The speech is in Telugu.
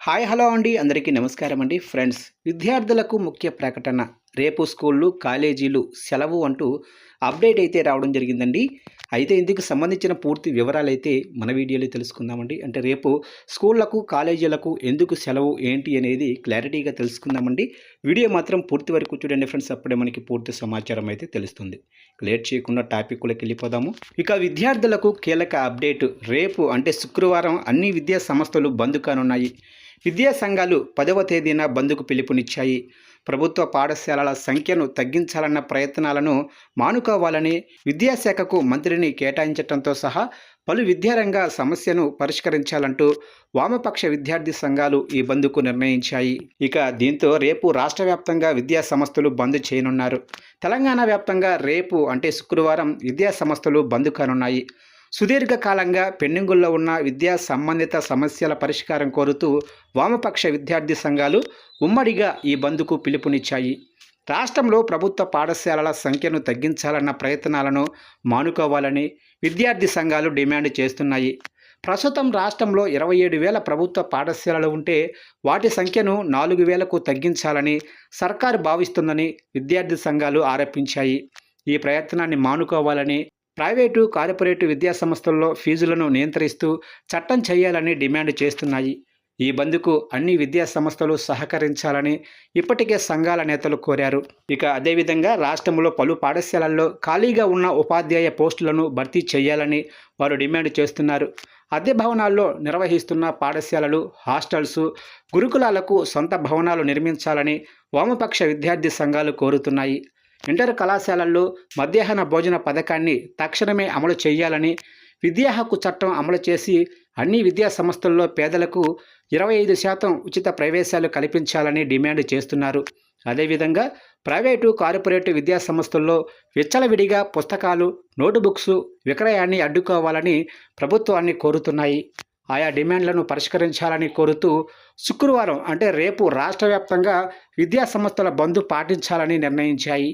హాయ్ హలో అండి అందరికీ నమస్కారం అండి ఫ్రెండ్స్. విద్యార్థులకు ముఖ్య ప్రకటన. రేపు స్కూళ్ళు కాలేజీలు సెలవు అంటూ అప్డేట్ అయితే రావడం జరిగిందండి. అయితే ఇందుకు సంబంధించిన పూర్తి వివరాలైతే మన వీడియోలో తెలుసుకుందామండి. అంటే రేపు స్కూళ్ళకు కాలేజీలకు ఎందుకు సెలవు ఏంటి అనేది క్లారిటీగా తెలుసుకుందామండి. వీడియో మాత్రం పూర్తి వరకు చూడండి ఫ్రెండ్స్, అప్పుడే మనకి పూర్తి సమాచారం అయితే తెలుస్తుంది. లేట్ చేయకుండా టాపిక్లోకి వెళ్ళిపోదాము. ఇక విద్యార్థులకు కీలక అప్డేట్. రేపు అంటే శుక్రవారం అన్ని విద్యా సంస్థలు బంద్ కానున్నాయి. విద్యా సంఘాలు 10వ తేదీన బంద్కు పిలుపునిచ్చాయి. ప్రభుత్వ పాఠశాలల సంఖ్యను తగ్గించాలన్న ప్రయత్నాలను మానుకోవాలని విద్యాశాఖకు మంత్రిని కేటాయించడంతో సహా పలు విద్యారంగ సమస్యను పరిష్కరించాలంటూ వామపక్ష విద్యార్థి సంఘాలు ఈ బంద్కు నిర్ణయించాయి. ఇక దీంతో రేపు రాష్ట్ర వ్యాప్తంగా విద్యా సంస్థలు బంద్ చేయనున్నారు. తెలంగాణ వ్యాప్తంగా రేపు అంటే శుక్రవారం విద్యా సంస్థలు బంద్ కానున్నాయి. సుదీర్ఘకాలంగా పెండింగుల్లో ఉన్న విద్యా సంబంధిత సమస్యల పరిష్కారం కోరుతూ వామపక్ష విద్యార్థి సంఘాలు ఉమ్మడిగా ఈ బంద్కు పిలుపునిచ్చాయి. రాష్ట్రంలో ప్రభుత్వ పాఠశాలల సంఖ్యను తగ్గించాలన్న ప్రయత్నాలను మానుకోవాలని విద్యార్థి సంఘాలు డిమాండ్ చేస్తున్నాయి. ప్రస్తుతం రాష్ట్రంలో 27,000 ప్రభుత్వ పాఠశాలలు ఉంటే వాటి సంఖ్యను 4,000కు తగ్గించాలని సర్కారు భావిస్తుందని విద్యార్థి సంఘాలు ఆరోపించాయి. ఈ ప్రయత్నాన్ని మానుకోవాలని ప్రైవేటు కార్పొరేటు విద్యాసంస్థల్లో ఫీజులను నియంత్రిస్తూ చట్టం చేయాలని డిమాండ్ చేస్తున్నాయి. ఈ బంద్కు అన్ని విద్యా సంస్థలు సహకరించాలని ఇప్పటికే సంఘాల నేతలు కోరారు. ఇక అదేవిధంగా రాష్ట్రంలో పలు పాఠశాలల్లో ఖాళీగా ఉన్న ఉపాధ్యాయ పోస్టులను భర్తీ చేయాలని వారు డిమాండ్ చేస్తున్నారు. అద్దె భవనాల్లో నిర్వహిస్తున్న పాఠశాలలు, హాస్టల్స్, గురుకులాలకు సొంత భవనాలు నిర్మించాలని వామపక్ష విద్యార్థి సంఘాలు కోరుతున్నాయి. ఇంటర్ కళాశాలల్లో మధ్యాహ్న భోజన పథకాన్ని తక్షణమే అమలు చేయాలని, విద్యా హక్కు చట్టం అమలు చేసి అన్ని విద్యా సంస్థల్లో పేదలకు 25% ఉచిత ప్రవేశాలు కల్పించాలని డిమాండ్ చేస్తున్నారు. అదేవిధంగా ప్రైవేటు కార్పొరేటు విద్యా సంస్థల్లో విచ్చలవిడిగా పుస్తకాలు, నోటుబుక్స్ విక్రయాన్ని అడ్డుకోవాలని ప్రభుత్వాన్ని కోరుతున్నాయి. ఆయా డిమాండ్లను పరిష్కరించాలని కోరుతూ శుక్రవారం అంటే రేపు రాష్ట్ర వ్యాప్తంగా విద్యా సంస్థల బంద్ పాటించాలని నిర్ణయించాయి.